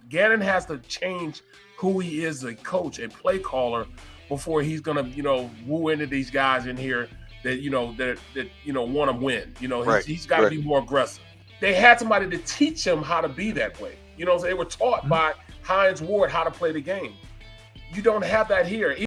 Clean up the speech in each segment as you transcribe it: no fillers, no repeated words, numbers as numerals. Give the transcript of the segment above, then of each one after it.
Gannon has to change who he is as a coach, a play caller, before he's gonna, woo into these guys in here that want to win. He's got to be more aggressive. They had somebody to teach him how to be that way. So they were taught by Hines Ward how to play the game. You don't have that here.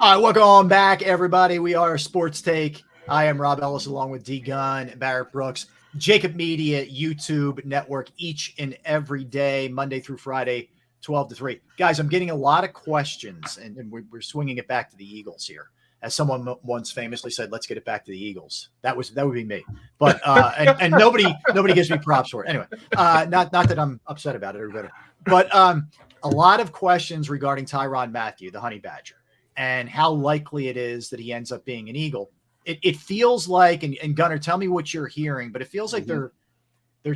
All right, welcome back, everybody. We are Sports Take. I am Rob Ellis along with D Gunn, Barrett Brooks, JAKIB Media YouTube Network each and every day, Monday through Friday, 12 to 3. Guys, I'm getting a lot of questions, and we're swinging it back to the Eagles here. As someone once famously said, let's get it back to the Eagles. That would be me. But and nobody gives me props for it. Anyway, not that I'm upset about it or whatever. But a lot of questions regarding Tyrann Mathieu, the Honey Badger, and how likely it is that he ends up being an Eagle. It feels like, and Gunner, tell me what you're hearing, but it feels like they're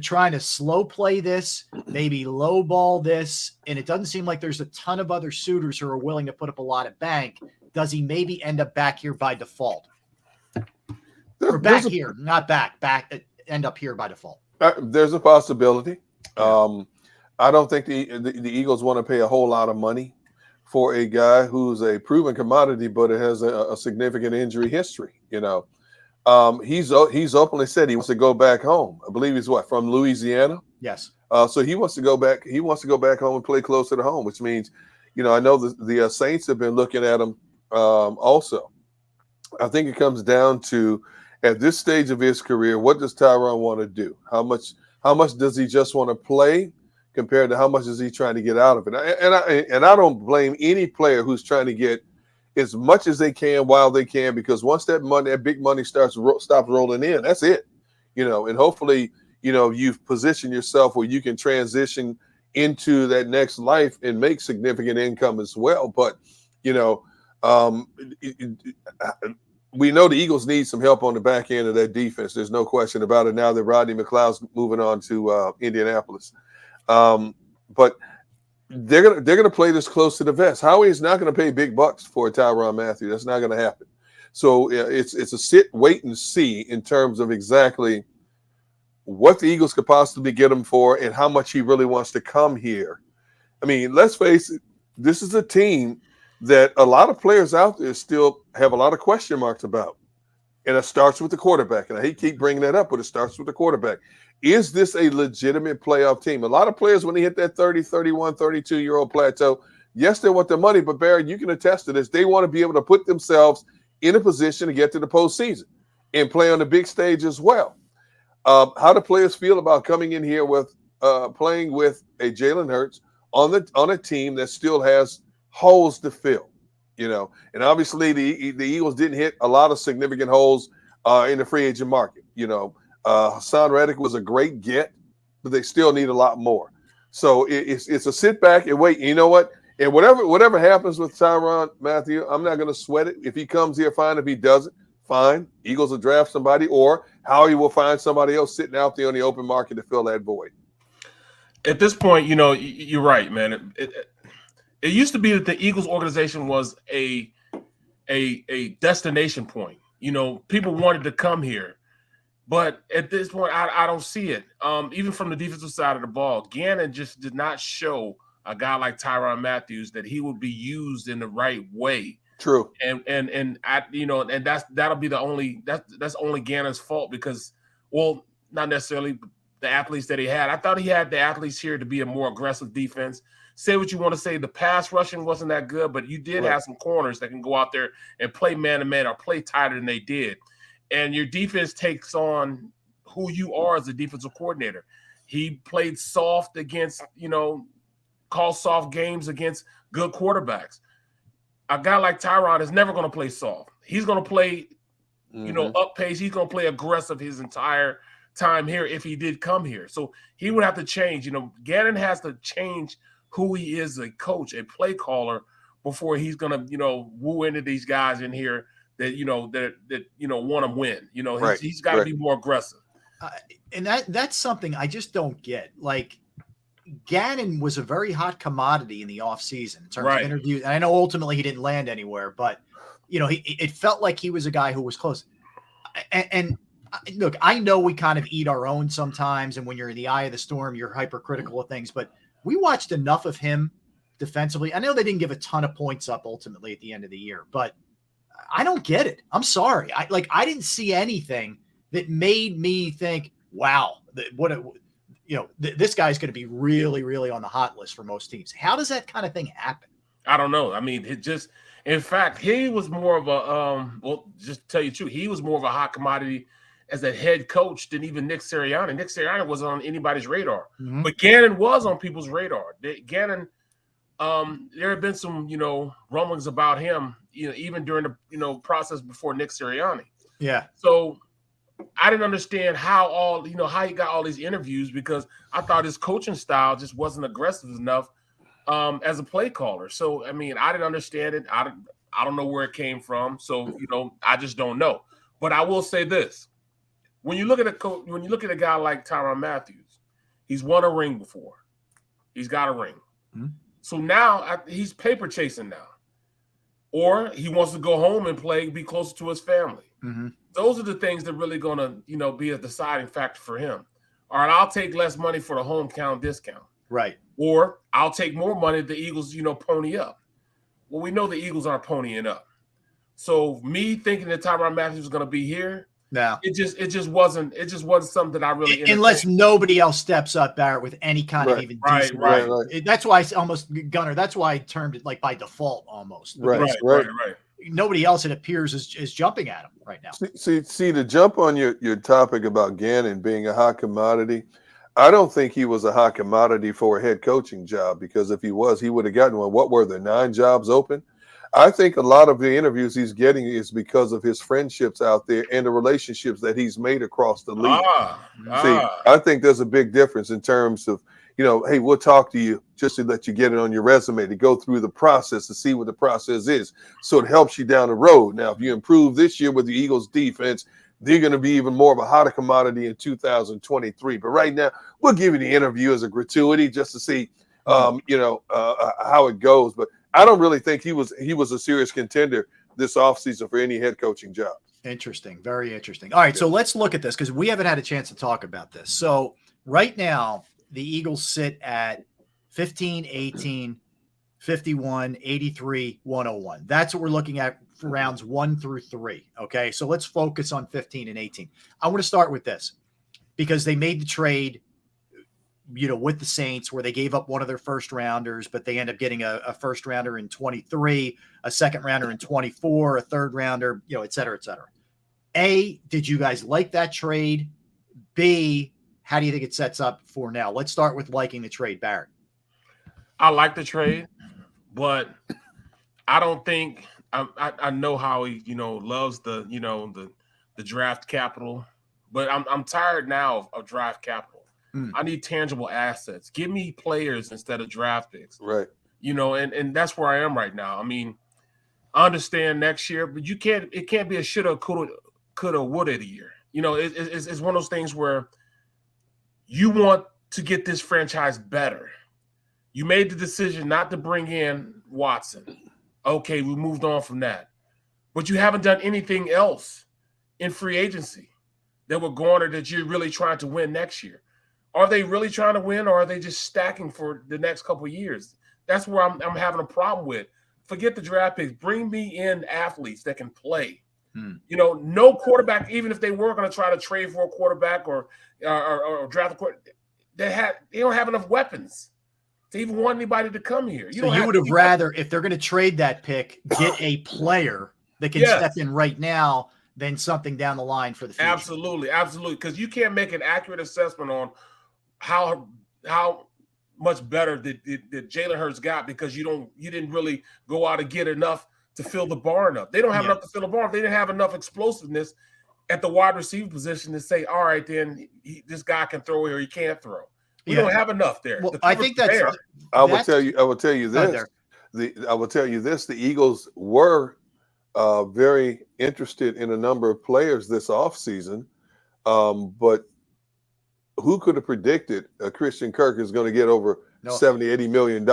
trying to slow play this, maybe low ball this, and it doesn't seem like there's a ton of other suitors who are willing to put up a lot of bank. Does he maybe end up back here by default? Or end up here by default? There's a possibility. I don't think the Eagles want to pay a whole lot of money for a guy who's a proven commodity, but it has a significant injury history. He's openly said he wants to go back home. I believe he's from Louisiana. Yes. So he wants to go back. He wants to go back home and play closer to home, which means, I know the Saints have been looking at him also. I think it comes down to, at this stage of his career, what does Tyrann want to do? How much does he just want to play compared to how much is he trying to get out of it? And I don't blame any player who's trying to get as much as they can while they can, because once that big money stops rolling in, that's it. And hopefully, you've positioned yourself where you can transition into that next life and make significant income as well. But, we know the Eagles need some help on the back end of that defense. There's no question about it now that Rodney McLeod's moving on to Indianapolis. But they're gonna play this close to the vest. Howie is not going to pay big bucks for Tyrann Mathieu. That's not going to happen. So it's a sit, wait, and see in terms of exactly what the Eagles could possibly get him for and how much he really wants to come here. I mean, let's face it, this is a team that a lot of players out there still have a lot of question marks about. And it starts with the quarterback. And I hate to keep bringing that up, but it starts with the quarterback. Is this a legitimate playoff team? A lot of players, when they hit that 30, 31, 32-year-old plateau, yes, they want the money, but Barry, you can attest to this. They want to be able to put themselves in a position to get to the postseason and play on the big stage as well. How do players feel about coming in here with playing with a Jalen Hurts on a team that still has holes to fill? And obviously the Eagles didn't hit a lot of significant holes in the free agent market. Hassan Reddick was a great get, but they still need a lot more. So it's a sit back and wait. You know what? And whatever happens with Tyrann Mathieu, I'm not going to sweat it. If he comes here, fine. If he doesn't, fine. Eagles will draft somebody, or Howie will find somebody else sitting out there on the open market to fill that void. At this point, you're right, man. It used to be that the Eagles organization was a destination point. People wanted to come here. But at this point, I don't see it. Even from the defensive side of the ball, Gannon just did not show a guy like Tyrann Mathieu that he would be used in the right way. True. And that'll be that's only Gannon's fault, because, well, not necessarily the athletes that he had. I thought he had the athletes here to be a more aggressive defense. Say what you want to say, the pass rushing wasn't that good, but you did have some corners that can go out there and play man-to-man or play tighter than they did. And your defense takes on who you are as a defensive coordinator. He played soft against, called soft games against good quarterbacks. A guy like Tyrann is never going to play soft. He's going to play, up pace. He's going to play aggressive his entire time here if he did come here. So he would have to change. Gannon has to change who he is as a coach, a play caller, before he's going to, woo into these guys in here that want to win. He's got to be more aggressive. And that's something I just don't get. Like, Gannon was a very hot commodity in the offseason in terms of interviews. And I know ultimately he didn't land anywhere, but it felt like he was a guy who was close. And look, I know we kind of eat our own sometimes, and when you're in the eye of the storm, you're hypercritical of things. But we watched enough of him defensively. I know they didn't give a ton of points up ultimately at the end of the year, but I don't get it. I'm sorry. I didn't see anything that made me think, wow, this guy's going to be really, really on the hot list for most teams. How does that kind of thing happen? I don't know. I mean, in fact, he was more of a, just to tell you the truth, he was more of a hot commodity as a head coach than even Nick Sirianni. Nick Sirianni wasn't on anybody's radar, but Gannon was on people's radar. Gannon, there had been some, rumblings about him, even during the, process before Nick Sirianni. Yeah. So I didn't understand how how he got all these interviews, because I thought his coaching style just wasn't aggressive enough as a play caller. So, I mean, I didn't understand it. I don't know where it came from. So, I just don't know. But I will say this. When you look at a guy like Tyrann Mathieu, he's won a ring before. He's got a ring. Mm-hmm. So now he's paper chasing now. Or he wants to go home and be closer to his family. Mm-hmm. Those are the things that really going to, be a deciding factor for him. All right, I'll take less money for the hometown discount. Right. Or I'll take more money if the Eagles, pony up. Well, we know the Eagles aren't ponying up. So me thinking that Tyrann Mathieu was going to be here, no, it just wasn't something that I really unless nobody else steps up, Barrett, with any kind of even decent. Right. That's why I almost, Gunner, that's why I termed it like by default almost. Right. Nobody else, it appears, is jumping at him right now. See, to jump on your topic about Gannon being a hot commodity, I don't think he was a hot commodity for a head coaching job, because if he was, he would have gotten one. What were there, 9 jobs open? I think a lot of the interviews he's getting is because of his friendships out there and the relationships that he's made across the league. See, I think there's a big difference in terms of, hey, we'll talk to you just to let you get it on your resume, to go through the process, to see what the process is. So it helps you down the road. Now, if you improve this year with the Eagles defense, they're going to be even more of a hotter commodity in 2023. But right now, we'll give you the interview as a gratuity just to see, how it goes. But I don't really think he was a serious contender this offseason for any head coaching job. Interesting. Very interesting. All right, so let's look at this, because we haven't had a chance to talk about this. So right now, the Eagles sit at 15, 18, 51, 83, 101. That's what we're looking at for rounds 1 through 3. Okay, so let's focus on 15 and 18. I want to start with this, because they made the trade, with the Saints, where they gave up one of their first rounders, but they end up getting a first rounder in 23, a second rounder in 24, a third rounder, et cetera, et cetera. A, did you guys like that trade? B, how do you think it sets up for now? Let's start with liking the trade, Barrett. I like the trade, but I don't think I know how he loves the draft capital, but I'm tired now of draft capital. I need tangible assets. Give me players instead of draft picks. Right. And that's where I am right now. I mean, I understand next year, but it can't be a shoulda, coulda, woulda year. It's one of those things where you want to get this franchise better. You made the decision not to bring in Watson. Okay, we moved on from that. But you haven't done anything else in free agency that would garner that you're really trying to win next year. Are they really trying to win, or are they just stacking for the next couple of years? That's where I'm having a problem with. Forget the draft picks. Bring me in athletes that can play. No quarterback, even if they were going to try to trade for a quarterback or draft a quarterback, they don't have enough weapons to even want anybody to come here. You would have rather, if they're going to trade that pick, get a player that can step in right now than something down the line for the future. Absolutely. Because you can't make an accurate assessment on how much better did Jalen Hurts got, because you didn't really go out and get enough to fill the barn up. They don't have enough to fill the barn. They didn't have enough explosiveness at the wide receiver position to say, all right, then this guy can throw or he can't throw. We don't have enough there. Well, I think that's fair. I will tell you this. I will tell you this. The Eagles were very interested in a number of players this offseason, but who could have predicted Christian Kirk is going to get over No. 70, $80 million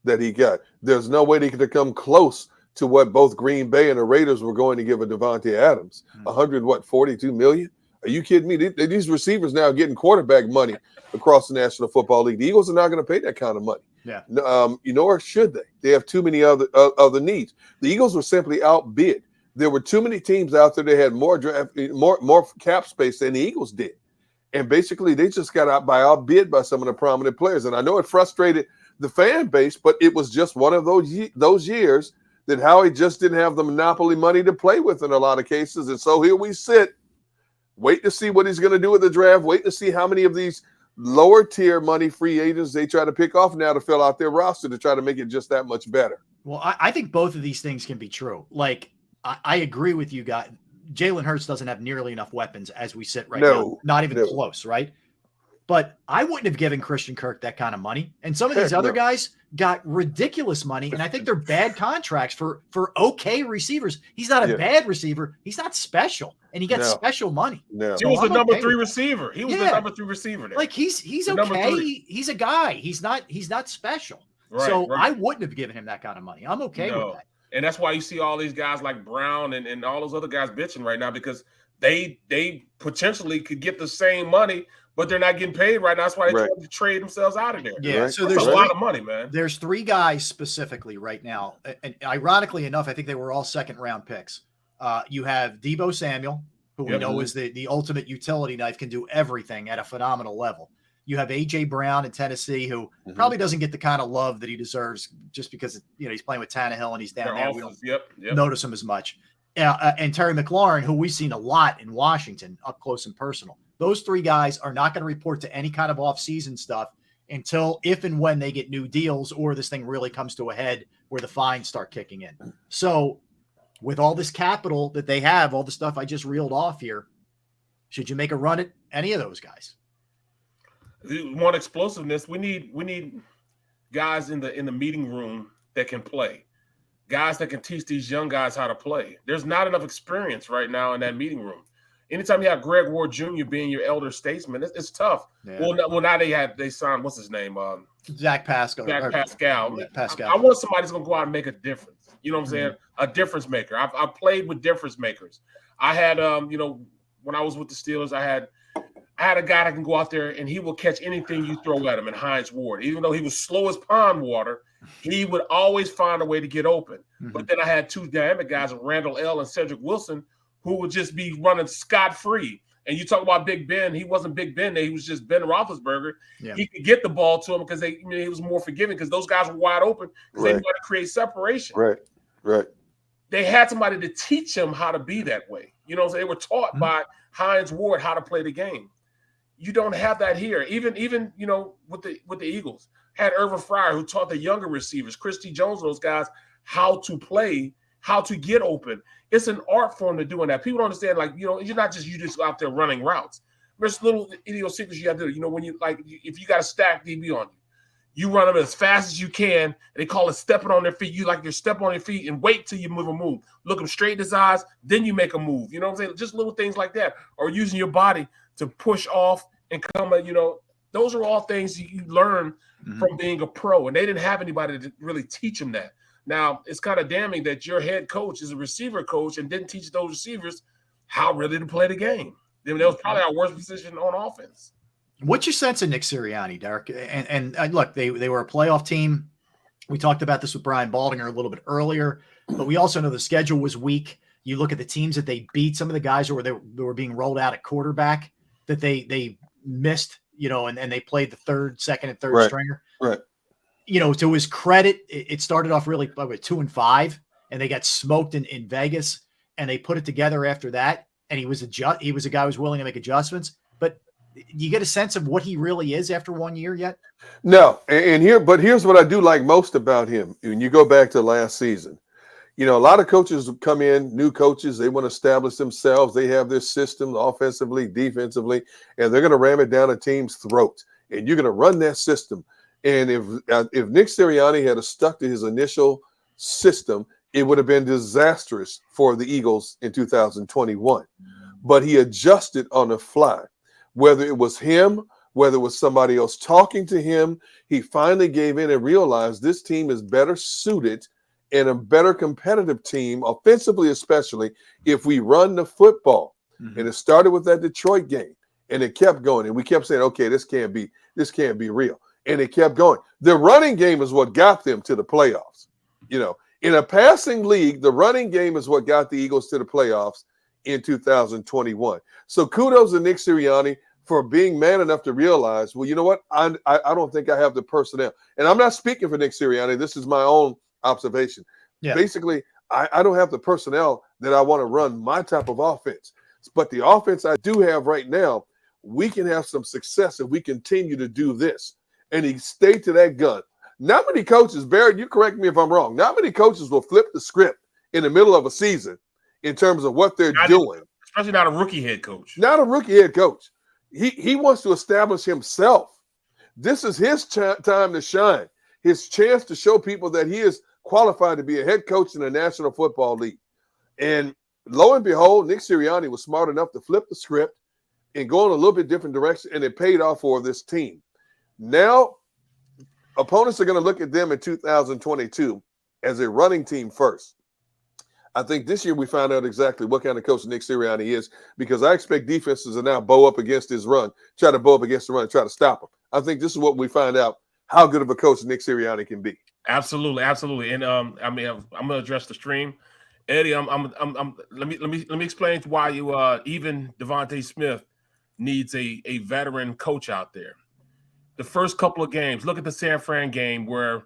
that he got? There's no way they could have come close to what both Green Bay and the Raiders were going to give a Devontae Adams. 42 million? Are you kidding me? These receivers now are getting quarterback money across the National Football League. The Eagles are not going to pay that kind of money. Yeah. Nor should they. They have too many other needs. The Eagles were simply outbid. There were too many teams out there that had more cap space than the Eagles did. And basically, they just got outbid by some of the prominent players. And I know it frustrated the fan base, but it was just one of those years that Howie just didn't have the monopoly money to play with in a lot of cases. And so here we sit, wait to see what he's going to do with the draft, wait to see how many of these lower tier money free agents they try to pick off now to fill out their roster to try to make it just that much better. Well, I think both of these things can be true. Like, I agree with you guys. Jalen Hurts doesn't have nearly enough weapons as we sit right now. Not even close, right? But I wouldn't have given Christian Kirk that kind of money. And some of these other guys got ridiculous money, and I think they're bad contracts for okay receivers. He's not a bad receiver. He's not special, and he got special money. No. He was the number 3 receiver. He was the number 3 receiver there. Like he's okay. He's a guy. He's not special. Right, I wouldn't have given him that kind of money. I'm okay with that. And that's why you see all these guys like Brown and all those other guys bitching right now, because they potentially could get the same money, but they're not getting paid right now. That's why they try to trade themselves out of there. Yeah, so there's a lot of money, man. There's 3 guys specifically right now, and ironically enough, I think they were all second-round picks. You have Deebo Samuel, who we know is the ultimate utility knife, can do everything at a phenomenal level. You have A.J. Brown in Tennessee, who probably doesn't get the kind of love that he deserves just because he's playing with Tannehill and he's down there. We don't notice him as much. And Terry McLaurin, who we've seen a lot in Washington, up close and personal. Those 3 guys are not going to report to any kind of off-season stuff until if and when they get new deals or this thing really comes to a head where the fines start kicking in. So with all this capital that they have, all the stuff I just reeled off here, should you make a run at any of those guys? We want explosiveness. We need guys in the meeting room that can play, guys that can teach these young guys how to play. There's not enough experience right now in that meeting room. Anytime you have Greg Ward Jr. being your elder statesman, it's tough. Yeah. Well, now they signed what's his name? Zach Pascal. Pascal. Yeah, Pascal. I want somebody that's gonna go out and make a difference. You know what I'm saying? A difference maker. I've played with difference makers. I had when I was with the Steelers, I had a guy that can go out there and he will catch anything you throw at him in Hines Ward. Even though he was slow as pond water, he would always find a way to get open. But then I had 2 dynamic guys, Randall L. and Cedric Wilson, who would just be running scot-free. And you talk about Big Ben, he wasn't Big Ben. He was just Ben Roethlisberger. Yeah. He could get the ball to him because he was more forgiving because those guys were wide open because they wanted to create separation. Right. They had somebody to teach him how to be that way. You know, so they were taught by Hines Ward how to play the game. You don't have that here. Even with the Eagles, had Irvin Fryer, who taught the younger receivers, Christy Jones, those guys, how to play, how to get open. It's an art form to doing that. People don't understand, you're not just out there running routes. There's little idiosyncrasies you have to do. When if you got a stack DB on you run them as fast as you can. And they call it stepping on their feet. You're stepping on your feet and wait till you move a move. Look them straight in his eyes, then you make a move. You know what I'm saying? Just little things like that. Or using your body to push off and come, those are all things you learn from being a pro. And they didn't have anybody to really teach them that. Now, it's kind of damning that your head coach is a receiver coach and didn't teach those receivers how really to play the game. That was probably our worst position on offense. What's your sense of Nick Sirianni, Derek? And look, they were a playoff team. We talked about this with Brian Baldinger a little bit earlier, but we also know the schedule was weak. You look at the teams that they beat, some of the guys who were being rolled out at quarterback that they missed, and they played the second and third stringer. Right. To his credit, it started off really with 2-5, and they got smoked in Vegas, and they put it together after that. And he was a guy who was willing to make adjustments. But you get a sense of what he really is after 1 year yet? No, but here's what I do like most about him. When you go back to last season, a lot of coaches come in, new coaches, they want to establish themselves. They have their system offensively, defensively, and they're going to ram it down a team's throat. And you're going to run that system. And if Nick Sirianni had stuck to his initial system, it would have been disastrous for the Eagles in 2021. But he adjusted on the fly. whether it was him, whether it was somebody else talking to him, he finally gave in and realized this team is better suited and a better competitive team, offensively especially, if we run the football. Mm-hmm. And it started with that Detroit game, and it kept going. And we kept saying, okay, this can't be real. And it kept going. The running game is what got them to the playoffs. You know, in a passing league, the running game is what got the Eagles to the playoffs in 2021. So kudos to Nick Sirianni for being man enough to realize, well, you know what? I don't think I have the personnel. And I'm not speaking for Nick Sirianni. This is my own observation. Yeah. Basically, I don't have the personnel that I want to run my type of offense. But the offense I do have right now, we can have some success if we continue to do this. And he stayed to that gun. Not many coaches, Barrett, you correct me if I'm wrong, not many coaches will flip the script in the middle of a season in terms of what they're doing. Especially not a rookie head coach. Not a rookie head coach. He wants to establish himself. This is his time to shine, his chance to show people that he is qualified to be a head coach in the National Football League. And lo and behold, Nick Sirianni was smart enough to flip the script and go in a little bit different direction, and it paid off for this team. Now, opponents are going to look at them in 2022 as a running team first. I think this year we found out exactly what kind of coach Nick Sirianni is, because I expect defenses to now bow up against his run, try to bow up against the run, try to stop him. I think this is what we find out, how good of a coach Nick Sirianni can be. Absolutely, absolutely. And I mean, I'm going to address the stream. Eddie, let me explain why you even Devontae Smith needs a veteran coach out there. The first couple of games, look at the San Fran game where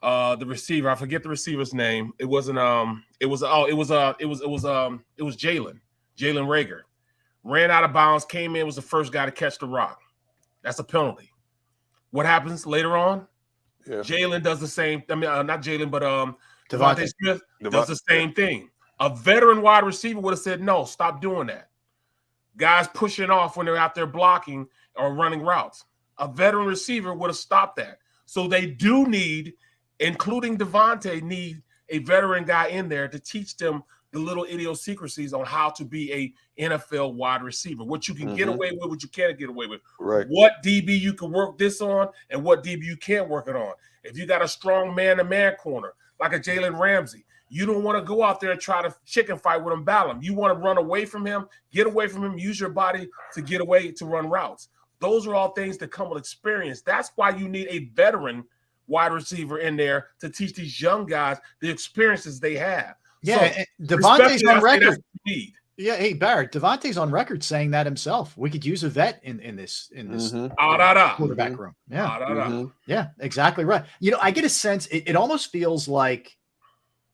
the receiver, I forget the receiver's name. It was Jalen Reagor. Ran out of bounds, came in, was the first guy to catch the rock. That's a penalty. What happens later on? Yeah. Jalen does the same. I mean, not Jalen, but Devontae Smith does the same thing. A veteran wide receiver would have said, no, stop doing that. Guys pushing off when they're out there blocking or running routes. A veteran receiver would have stopped that. So they do need, including Devontae, need a veteran guy in there to teach them the little idiosyncrasies on how to be a NFL wide receiver. What you can get away with, what you can't get away with. Right. What DB you can work this on and what DB you can't work it on. If you got a strong man-to-man corner, like a Jalen Ramsey, you don't want to go out there and try to chicken fight with him, battle him. You want to run away from him, get away from him, use your body to get away to run routes. Those are all things that come with experience. That's why you need a veteran wide receiver in there to teach these young guys the experiences they have. Yeah, so, Devontae's on record. Need. Yeah, hey Barrett, Devontae's on record saying that himself. We could use a vet in this quarterback room. Yeah, yeah, exactly right. You know, I get a sense it almost feels like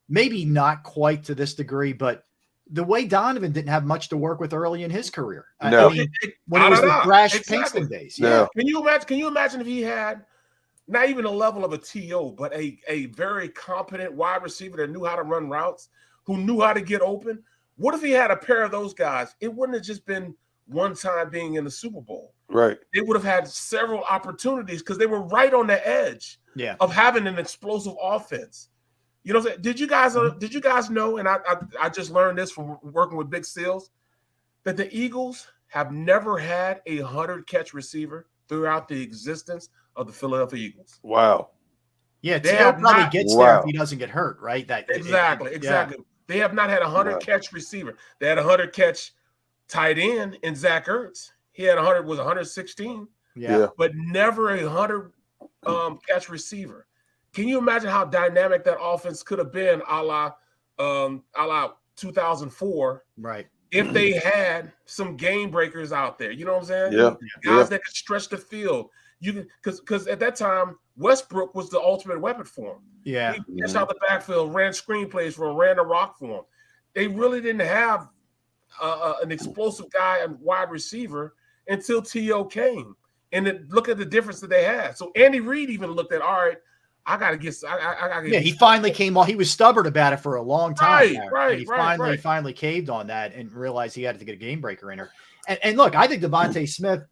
maybe not quite to this degree, but the way Donovan didn't have much to work with early in his career. No. I mean, when it was the Brash Pinkston days. No. Yeah. Can you imagine if he had not even a level of a TO, but a very competent wide receiver that knew how to run routes, who knew how to get open? What if he had a pair of those guys? It wouldn't have just been one time being in the Super Bowl. Right. They would have had several opportunities because they were right on the edge of having an explosive offense. You know what I'm saying? Did you guys know, and I just learned this from working with Big Seals, that the Eagles have never had a 100-catch receiver throughout the existence of the Philadelphia Eagles. Wow. Yeah, Theo probably gets there if he doesn't get hurt, right? Exactly. They have not had a 100-catch receiver. They had a 100-catch tight end in Zach Ertz. He had 116. Yeah. But never a 100 catch receiver. Can you imagine how dynamic that offense could have been a la 2004? Right. If they had some game breakers out there, you know what I'm saying? Yeah. Guys that could stretch the field. You can, because at that time Westbrook was the ultimate weapon for him. Yeah. He pitched out the backfield, ran screenplays for him, ran the rock for him. They really didn't have an explosive guy and wide receiver until T.O. came. And look at the difference that they had. So Andy Reid even looked at, all right, I gotta get. Yeah, he finally came on. He was stubborn about it for a long time. Right. He finally caved on that and realized he had to get a game breaker in her. And look, I think Devontae Smith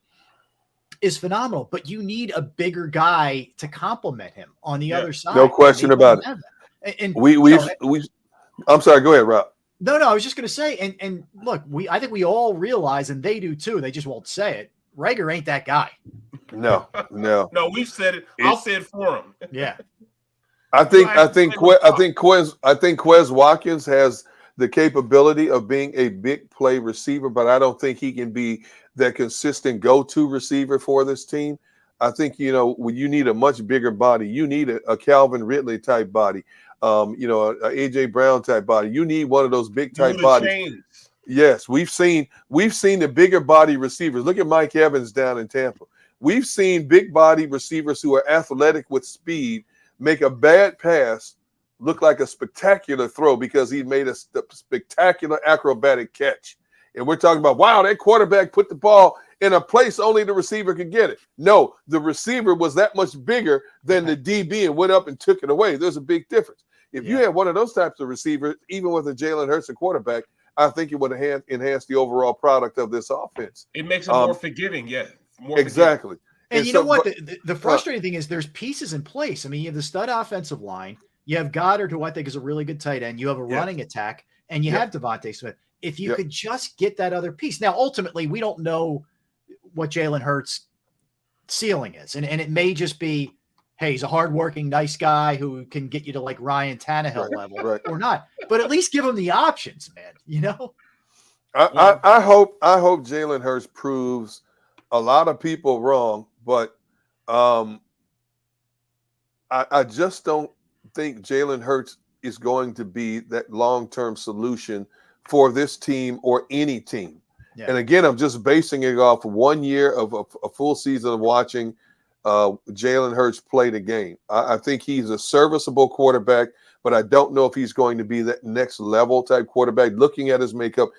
is phenomenal, but you need a bigger guy to complement him on the other side. No question about it. And I'm sorry. Go ahead, Rob. No, I was just going to say, and look, I think we all realize, and they do too. They just won't say it. Rager ain't that guy. No. No, we've said it. I'll say it for him. Yeah. I think Quez Watkins has the capability of being a big play receiver, but I don't think he can be that consistent go-to receiver for this team. I think, when you need a much bigger body, you need a Calvin Ridley type body, a AJ Brown type body. You need one of those big type bodies. Chains. Yes, we've seen the bigger body receivers. Look at Mike Evans down in Tampa. We've seen big body receivers who are athletic with speed make a bad pass look like a spectacular throw because he made a spectacular acrobatic catch. And we're talking about, wow, that quarterback put the ball in a place only the receiver could get it. No, the receiver was that much bigger than the DB and went up and took it away. There's a big difference. If you had one of those types of receivers, even with a Jalen Hurts quarterback, I think it would enhance the overall product of this offense. It makes it more forgiving, Exactly. And you know what? The frustrating thing is there's pieces in place. I mean, you have the stud offensive line. You have Goddard, who I think is a really good tight end. You have a running attack, and you have Devontae Smith. If you could just get that other piece. Now, ultimately, we don't know what Jalen Hurts' ceiling is. And it may just be, hey, he's a hardworking, nice guy who can get you to like Ryan Tannehill level or not. But at least give him the options, man. I hope Jalen Hurts proves a lot of people wrong, but I just don't think Jalen Hurts is going to be that long-term solution for this team or any team. Yeah. And again, I'm just basing it off 1 year of a full season of watching Jalen Hurts play the game. I think he's a serviceable quarterback, but I don't know if he's going to be that next level type quarterback. Looking at his makeup,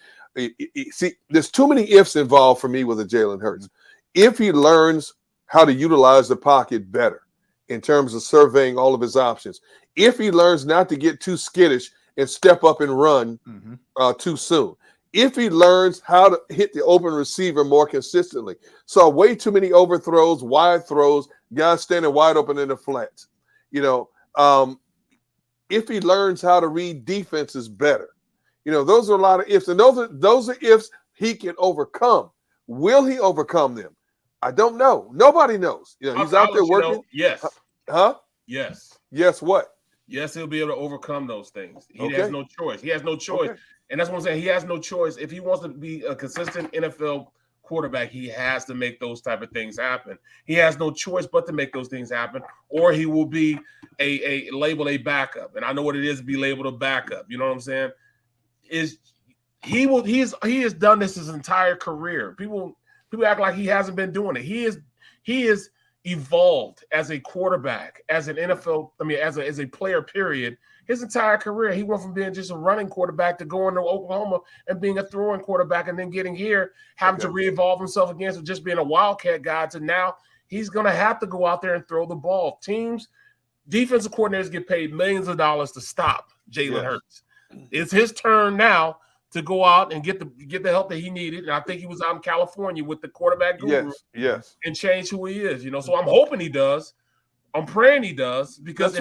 see, there's too many ifs involved for me with a Jalen Hurts. If he learns how to utilize the pocket better in terms of surveying all of his options, if he learns not to get too skittish and step up and run too soon, if he learns how to hit the open receiver more consistently. Saw way too many overthrows, wide throws, guys standing wide open in the flats. If he learns how to read defenses better, those are a lot of ifs, and those are ifs he can overcome. Will he overcome them? I don't know. Nobody knows. He's out there working. Yes. Huh? Yes. Yes. What? Yes, he'll be able to overcome those things. He has no choice. He has no choice. Okay. And that's what I'm saying. He has no choice. If he wants to be a consistent NFL quarterback, he has to make those type of things happen. He has no choice but to make those things happen, or he will be labeled a backup. And I know what it is to be labeled a backup. You know what I'm saying? He has done this his entire career. People act like he hasn't been doing it. He is evolved as a quarterback, as an NFL, as a player, period. His entire career, he went from being just a running quarterback to going to Oklahoma and being a throwing quarterback, and then getting here, having to re-evolve himself again to just being a wildcat guy, to now he's going to have to go out there and throw the ball. Defensive coordinators get paid millions of dollars to stop Jalen Hurts. It's his turn now to go out and get the help that he needed. And I think he was out in California with the quarterback guru and change who he is. So I'm hoping he does. I'm praying he does, because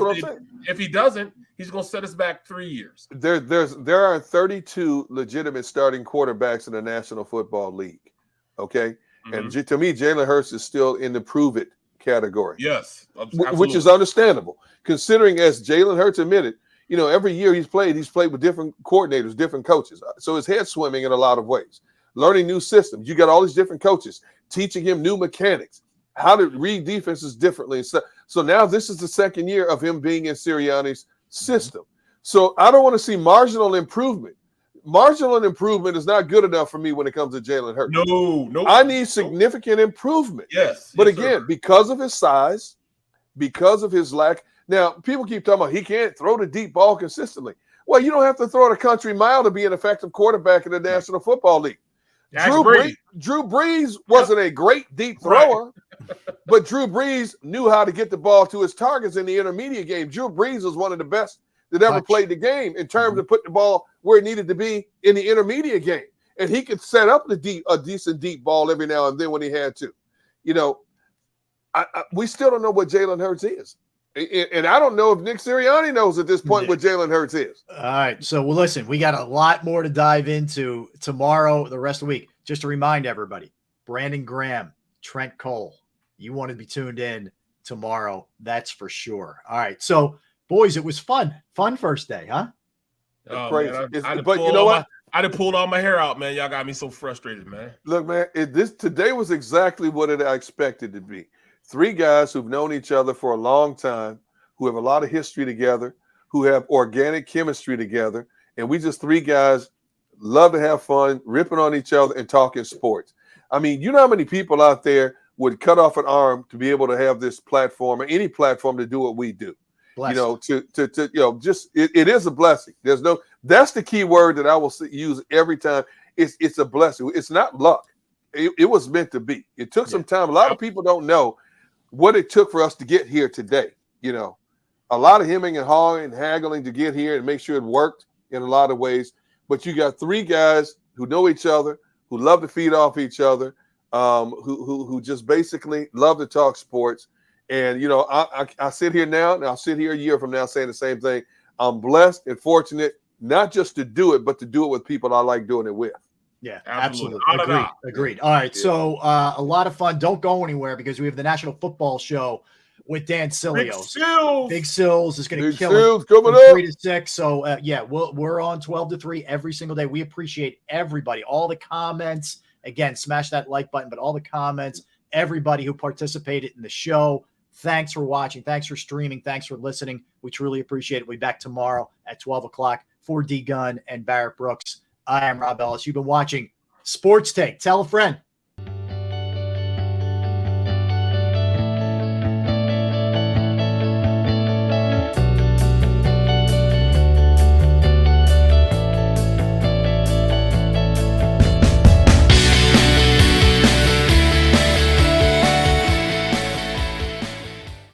if he doesn't, he's going to set us back 3 years. There are 32 legitimate starting quarterbacks in the National Football League. Okay. And to me, Jalen Hurts is still in the prove it category. Yes. Absolutely. Which is understandable, considering, as Jalen Hurts admitted, every year he's played with different coordinators, different coaches. So his head's swimming in a lot of ways, learning new systems. You got all these different coaches teaching him new mechanics, how to read defenses differently. So now this is the second year of him being in Sirianni's system. So I don't want to see marginal improvement. Marginal improvement is not good enough for me when it comes to Jalen Hurts. No. I need significant improvement. Yes. But again, because of his size, because of his lack. Now, people keep talking about he can't throw the deep ball consistently. Well, you don't have to throw it a country mile to be an effective quarterback in the National Football League. Drew Brees wasn't a great deep thrower, but Drew Brees knew how to get the ball to his targets in the intermediate game. Drew Brees was one of the best that ever played the game in terms of putting the ball where it needed to be in the intermediate game. And he could set up a decent deep ball every now and then when he had to. We still don't know what Jalen Hurts is. And I don't know if Nick Sirianni knows at this point what Jalen Hurts is. All right. So, listen, we got a lot more to dive into tomorrow, the rest of the week. Just to remind everybody, Brandon Graham, Trent Cole. You want to be tuned in tomorrow. That's for sure. All right. So, boys, it was fun. Fun first day, huh? Oh, Crazy. man, But you know what? I done pulled all my hair out, man. Y'all got me so frustrated, man. Look, man, today was exactly what I expected to be. 3 guys who've known each other for a long time, who have a lot of history together, who have organic chemistry together, and we just 3 guys love to have fun, ripping on each other and talking sports. I mean, you know how many people out there would cut off an arm to be able to have this platform or any platform to do what we do? Blessed. You know, it is a blessing. That's the key word that I will use every time. It's a blessing. It's not luck. It was meant to be. It took some time. A lot of people don't know what it took for us to get here today. You know, a lot of hemming and hawing and haggling to get here and make sure it worked in a lot of ways. But you got 3 guys who know each other, who love to feed off each other, who just basically love to talk sports. And, you know, I sit here now, and I'll sit here a year from now saying the same thing. I'm blessed and fortunate not just to do it, but to do it with people I like doing it with. Yeah, Absolutely. absolutely. Agreed. All right. So a lot of fun. Don't go anywhere because we have the National Football Show with Dan Silios. Big Sills is going to kill it. Coming from up. 3 to 6. So, we're on 12 to 3 every single day. We appreciate everybody, all the comments. Again, smash that like button, but all the comments, everybody who participated in the show. Thanks for watching. Thanks for streaming. Thanks for listening. We truly appreciate it. We'll be back tomorrow at 12 o'clock for D Gunn and Barrett Brooks. I am Rob Ellis. You've been watching Sports Take. Tell a friend.